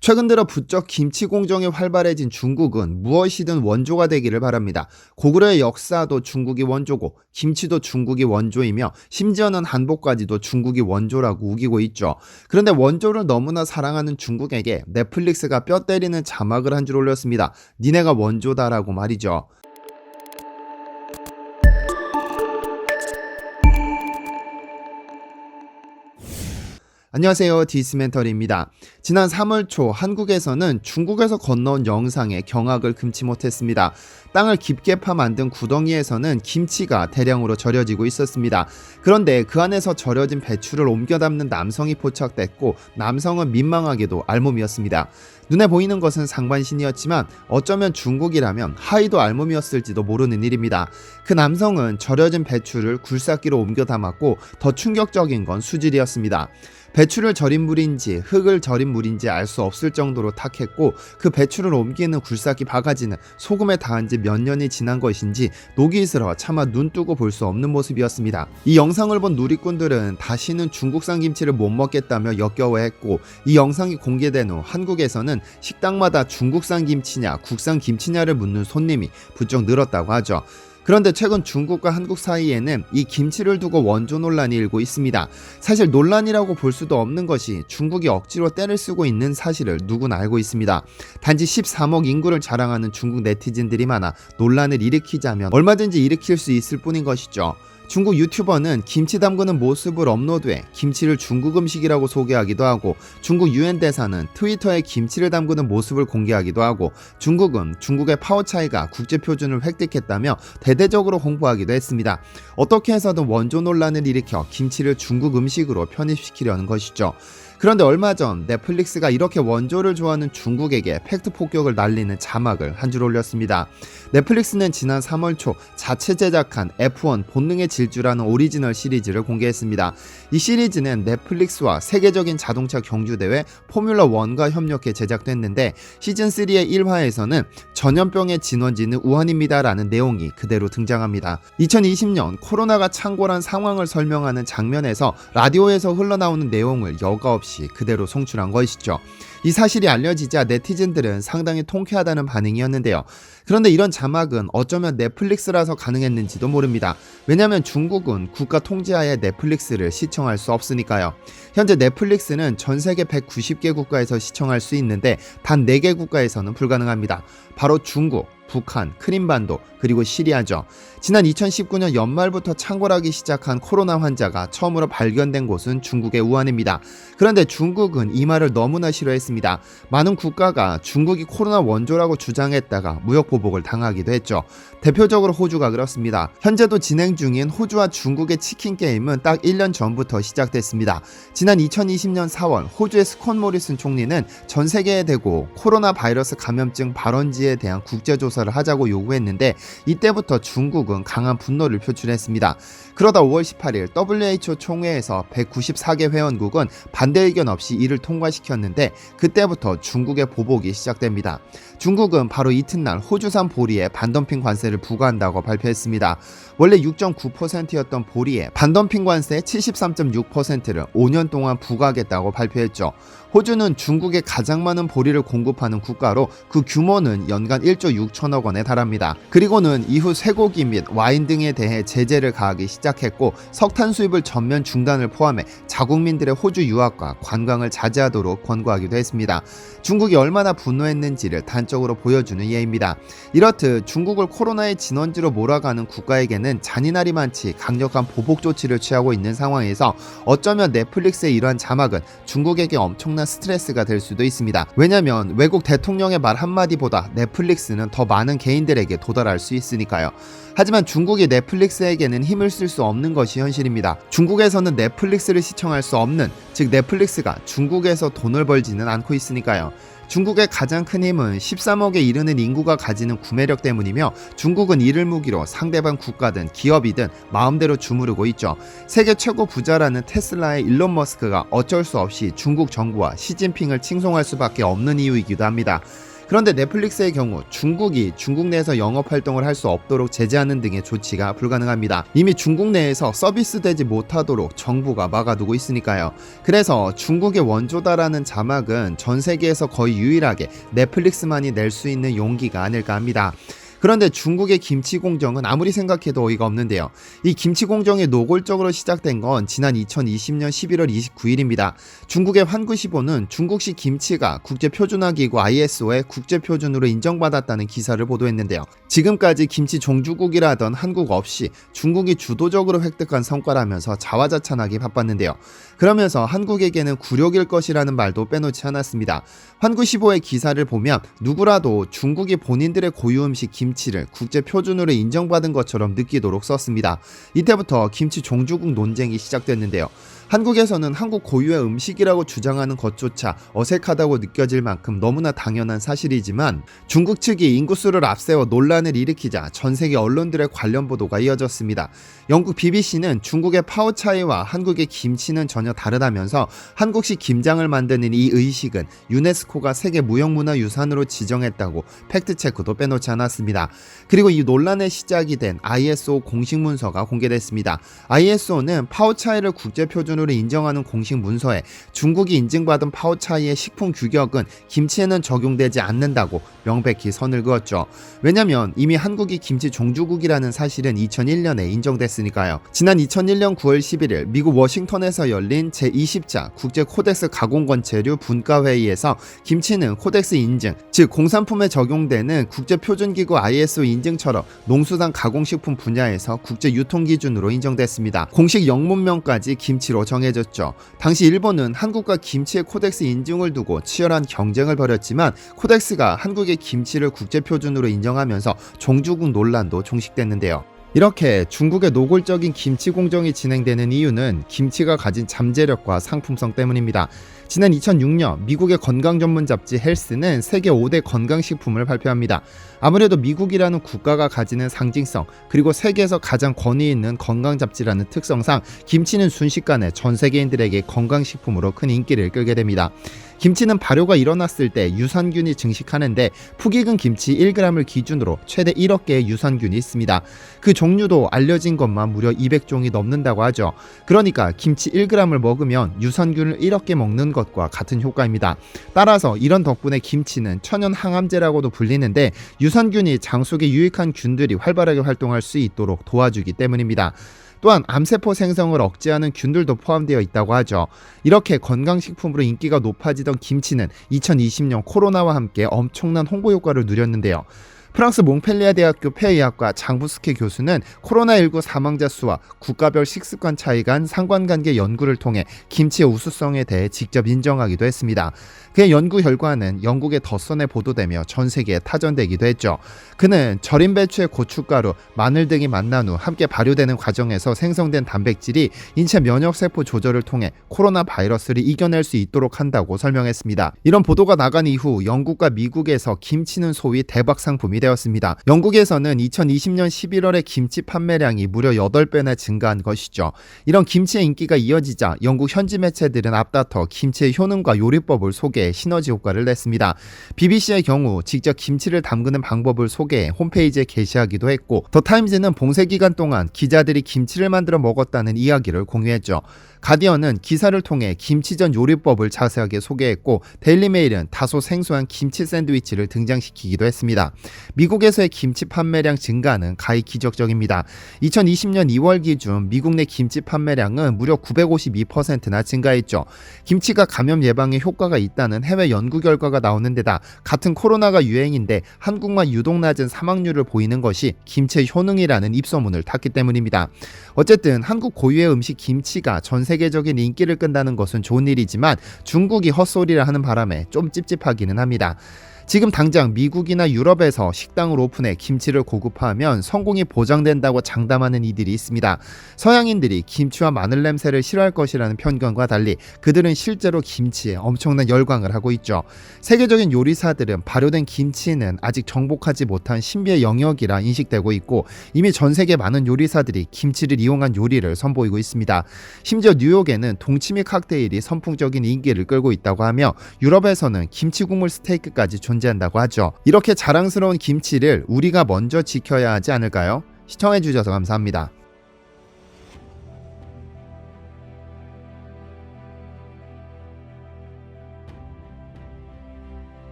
최근 들어 부쩍 김치 공정이 활발해진 중국은 무엇이든 원조가 되기를 바랍니다. 고구려의 역사도 중국이 원조고 김치도 중국이 원조이며 심지어는 한복까지도 중국이 원조라고 우기고 있죠. 그런데 원조를 너무나 사랑하는 중국에게 넷플릭스가 뼈 때리는 자막을 한 줄 올렸습니다. 니네가 원조다라고 말이죠. 안녕하세요, 디스멘터리입니다. 지난 3월 초 한국에서는 중국에서 건너온 영상에 경악을 금치 못했습니다. 땅을 깊게 파 만든 구덩이에서는 김치가 대량으로 절여지고 있었습니다. 그런데 그 안에서 절여진 배추를 옮겨 담는 남성이 포착됐고 남성은 민망하게도 알몸이었습니다. 눈에 보이는 것은 상반신이었지만 어쩌면 중국이라면 하의도 알몸이었을지도 모르는 일입니다. 그 남성은 절여진 배추를 굴삭기로 옮겨 담았고 더 충격적인 건 수질이었습니다. 배추를 절인 물인지 흙을 절인 물인지 알 수 없을 정도로 탁했고 그 배추를 옮기는 굴삭기 바가지는 소금에 닿은 지 몇 년이 지난 것인지 녹이 슬어 차마 눈 뜨고 볼 수 없는 모습이었습니다. 이 영상을 본 누리꾼들은 다시는 중국산 김치를 못 먹겠다며 역겨워했고 이 영상이 공개된 후 한국에서는 식당마다 중국산 김치냐 국산 김치냐를 묻는 손님이 부쩍 늘었다고 하죠. 그런데 최근 중국과 한국 사이에는 이 김치를 두고 원조 논란이 일고 있습니다. 사실 논란이라고 볼 수도 없는 것이 중국이 억지로 떼를 쓰고 있는 사실을 누구나 알고 있습니다. 단지 13억 인구를 자랑하는 중국 네티즌들이 많아 논란을 일으키자면 얼마든지 일으킬 수 있을 뿐인 것이죠. 중국 유튜버는 김치 담그는 모습을 업로드해 김치를 중국 음식이라고 소개하기도 하고 중국 유엔 대사는 트위터에 김치를 담그는 모습을 공개하기도 하고 중국은 중국의 파워차이가 국제표준을 획득했다며 대대적으로 홍보하기도 했습니다. 어떻게 해서든 원조 논란을 일으켜 김치를 중국 음식으로 편입시키려는 것이죠. 그런데 얼마 전 넷플릭스가 이렇게 원조를 좋아하는 중국에게 팩트 폭격을 날리는 자막을 한 줄 올렸습니다. 넷플릭스는 지난 3월 초 자체 제작한 F1 본능의 질주라는 오리지널 시리즈를 공개했습니다. 이 시리즈는 넷플릭스와 세계적인 자동차 경주대회 포뮬러1과 협력해 제작됐는데 시즌3의 1화에서는 전염병의 진원지는 우한입니다라는 내용이 그대로 등장합니다. 2020년 코로나가 창궐한 상황을 설명하는 장면에서 라디오에서 흘러나오는 내용을 여과 없이 그대로 송출한 것이죠. 이 사실이 알려지자 네티즌들은 상당히 통쾌하다는 반응이었는데요. 그런데 이런 자막은 어쩌면 넷플릭스라서 가능했는지도 모릅니다. 왜냐하면 중국은 국가 통제하에 넷플릭스를 시청할 수 없으니까요. 현재 넷플릭스는 전 세계 190개 국가에서 시청할 수 있는데 단 4개 국가에서는 불가능합니다. 바로 중국, 북한, 크림반도, 그리고 시리아죠. 지난 2019년 연말부터 창궐하기 시작한 코로나 환자가 처음으로 발견된 곳은 중국의 우한입니다. 그런데 중국은 이 말을 너무나 싫어했습니다. 많은 국가가 중국이 코로나 원조라고 주장했다가 무역보복을 당하기도 했죠. 대표적으로 호주가 그렇습니다. 현재도 진행 중인 호주와 중국의 치킨 게임은 딱 1년 전부터 시작됐습니다. 지난 2020년 4월 호주의 스콧 모리슨 총리는 전 세계에 대고 코로나 바이러스 감염증 발원지에 대한 국제조사를 하자고 요구했는데 이때부터 중국은 강한 분노를 표출했습니다. 그러다 5월 18일 WHO 총회에서 194개 회원국은 반대 의견 없이 이를 통과시켰는데 그때부터 중국의 보복이 시작됩니다. 중국은 바로 이튿날 호주산 보리에 반덤핑 관세를 부과한다고 발표했습니다. 원래 6.9%였던 보리에 반덤핑 관세 73.6%를 5년 동안 부과하겠다고 발표했죠. 호주는 중국에 가장 많은 보리를 공급하는 국가로 그 규모는 연간 1조 6천억 원에 달합니다. 그리고는 이후 쇠고기 및 와인 등에 대해 제재를 가하기 시작했고 석탄 수입을 전면 중단을 포함해 자국민들의 호주 유학과 관광을 자제하도록 권고하기도 했습니다. 중국이 얼마나 분노했는지를 단적으로 보여주는 예입니다. 이렇듯 중국을 코로나의 진원지로 몰아가는 국가에게는 잔인할이 많지 강력한 보복 조치를 취하고 있는 상황에서 어쩌면 넷플릭스의 이러한 자막은 중국에게 엄청난 스트레스가 될 수도 있습니다. 왜냐면 외국 대통령의 말 한마디보다 넷플릭스는 더 많은 개인들에게 도달할 수 있으니까요. 하지만 중국이 넷플릭스에게는 힘을 쓸 수 없는 것이 현실입니다. 중국에서는 넷플릭스를 시청할 수 없는, 즉 넷플릭스가 중국에서 돈을 벌지는 않고 있으니까요. 중국의 가장 큰 힘은 13억에 이르는 인구가 가지는 구매력 때문이며 중국은 이를 무기로 상대방 국가든 기업이든 마음대로 주무르고 있죠. 세계 최고 부자라는 테슬라의 일론 머스크가 어쩔 수 없이 중국 정부와 시진핑을 칭송할 수밖에 없는 이유이기도 합니다. 그런데 넷플릭스의 경우 중국이 중국 내에서 영업 활동을 할 수 없도록 제재하는 등의 조치가 불가능합니다. 이미 중국 내에서 서비스되지 못하도록 정부가 막아두고 있으니까요. 그래서 중국의 원조다라는 자막은 전 세계에서 거의 유일하게 넷플릭스만이 낼 수 있는 용기가 아닐까 합니다. 그런데 중국의 김치 공정은 아무리 생각해도 어이가 없는데요. 이 김치 공정이 노골적으로 시작된 건 지난 2020년 11월 29일입니다. 중국의 환구시보는 중국식 김치가 국제표준화기구 ISO의 국제표준으로 인정받았다는 기사를 보도했는데요. 지금까지 김치 종주국이라던 한국 없이 중국이 주도적으로 획득한 성과라면서 자화자찬하기 바빴는데요. 그러면서 한국에게는 굴욕일 것이라는 말도 빼놓지 않았습니다. 환구시보의 기사를 보면 누구라도 중국이 본인들의 고유 음식 김치를 국제 표준으로 인정받은 것처럼 느끼도록 썼습니다. 이때부터 김치 종주국 논쟁이 시작됐는데요. 한국에서는 한국 고유의 음식이라고 주장하는 것조차 어색하다고 느껴질 만큼 너무나 당연한 사실이지만 중국 측이 인구수를 앞세워 논란을 일으키자 전 세계 언론들의 관련 보도가 이어졌습니다. 영국 BBC는 중국의 파오차이와 한국의 김치는 전혀 다르다면서 한국식 김장을 만드는 이 의식은 유네스코가 세계 무형문화유산으로 지정했다고 팩트체크도 빼놓지 않았습니다. 그리고 이 논란의 시작이 된 ISO 공식 문서가 공개됐습니다. ISO는 파오차이를 국제표준으로 인정하는 공식 문서에 중국이 인증받은 파오차이의 식품 규격은 김치에는 적용되지 않는다고 명백히 선을 그었죠. 왜냐면 이미 한국이 김치 종주국이라는 사실은 2001년에 인정됐으니까요. 지난 2001년 9월 11일 미국 워싱턴에서 열린 제20차 국제 코덱스 가공권체류 분과회의에서 김치는 코덱스 인증, 즉 공산품에 적용되는 국제표준기구 ISO 인증처럼 농수산 가공식품 분야에서 국제 유통기준으로 인정됐습니다. 공식 영문명까지 김치로 정해졌죠. 당시 일본은 한국과 김치의 코덱스 인증을 두고 치열한 경쟁을 벌였지만 코덱스가 한국의 김치를 국제표준으로 인정하면서 종주국 논란도 종식됐는데요. 이렇게 중국의 노골적인 김치 공정이 진행되는 이유는 김치가 가진 잠재력과 상품성 때문입니다. 지난 2006년 미국의 건강 전문 잡지 헬스는 세계 5대 건강식품을 발표합니다. 아무래도 미국이라는 국가가 가지는 상징성 그리고 세계에서 가장 권위 있는 건강 잡지라는 특성상 김치는 순식간에 전 세계인들에게 건강식품으로 큰 인기를 끌게 됩니다. 김치는 발효가 일어났을 때 유산균이 증식하는데 푹익은 김치 1g을 기준으로 최대 1억 개의 유산균이 있습니다. 그 종류도 알려진 것만 무려 200종이 넘는다고 하죠. 그러니까 김치 1g을 먹으면 유산균을 1억 개 먹는 것과 같은 효과입니다. 따라서 이런 덕분에 김치는 천연 항암제라고도 불리는데 유산균이 장 속에 유익한 균들이 활발하게 활동할 수 있도록 도와주기 때문입니다. 또한 암세포 생성을 억제하는 균들도 포함되어 있다고 하죠. 이렇게 건강식품으로 인기가 높아지던 김치는 2020년 코로나와 함께 엄청난 홍보 효과를 누렸는데요. 프랑스 몽펠리에 대학교 폐의학과 장부스케 교수는 코로나19 사망자 수와 국가별 식습관 차이 간 상관관계 연구를 통해 김치의 우수성에 대해 직접 인정하기도 했습니다. 그의 연구 결과는 영국의 덧선에 보도되며 전 세계에 타전되기도 했죠. 그는 절인 배추의 고춧가루, 마늘 등이 만난 후 함께 발효되는 과정에서 생성된 단백질이 인체 면역세포 조절을 통해 코로나 바이러스를 이겨낼 수 있도록 한다고 설명했습니다. 이런 보도가 나간 이후 영국과 미국에서 김치는 소위 대박 상품이 되었습니다. 영국에서는 2020년 11월에 김치 판매량이 무려 8배나 증가한 것이죠. 이런 김치의 인기가 이어지자 영국 현지 매체들은 앞다퉈 김치의 효능과 요리법을 소개해 시너지 효과를 냈습니다. BBC의 경우 직접 김치를 담그는 방법을 소개해 홈페이지에 게시하기도 했고 더 타임즈는 봉쇄 기간 동안 기자들이 김치를 만들어 먹었다는 이야기를 공유했죠. 가디언은 기사를 통해 김치전 요리법을 자세하게 소개했고 데일리메일은 다소 생소한 김치 샌드위치를 등장시키기도 했습니다. 미국에서의 김치 판매량 증가는 가히 기적적입니다. 2020년 2월 기준 미국 내 김치 판매량은 무려 952%나 증가했죠. 김치가 감염 예방에 효과가 있다는 해외 연구 결과가 나오는 데다 같은 코로나가 유행인데 한국만 유독 낮은 사망률을 보이는 것이 김치의 효능이라는 입소문을 탔기 때문입니다. 어쨌든 한국 고유의 음식 김치가 전 세계적인 인기를 끈다는 것은 좋은 일이지만 중국이 헛소리를 하는 바람에 좀 찝찝하기는 합니다. 지금 당장 미국이나 유럽에서 식당을 오픈해 김치를 고급화하면 성공이 보장된다고 장담하는 이들이 있습니다. 서양인들이 김치와 마늘 냄새를 싫어할 것이라는 편견과 달리 그들은 실제로 김치에 엄청난 열광을 하고 있죠. 세계적인 요리사들은 발효된 김치는 아직 정복하지 못한 신비의 영역이라 인식되고 있고 이미 전 세계 많은 요리사들이 김치를 이용한 요리를 선보이고 있습니다. 심지어 뉴욕에는 동치미 칵테일이 선풍적인 인기를 끌고 있다고 하며 유럽에서는 김치 국물 스테이크까지 존재합니다. 존재한다고 하죠. 이렇게 자랑스러운 김치를 우리가 먼저 지켜야 하지 않을까요? 시청해주셔서 감사합니다.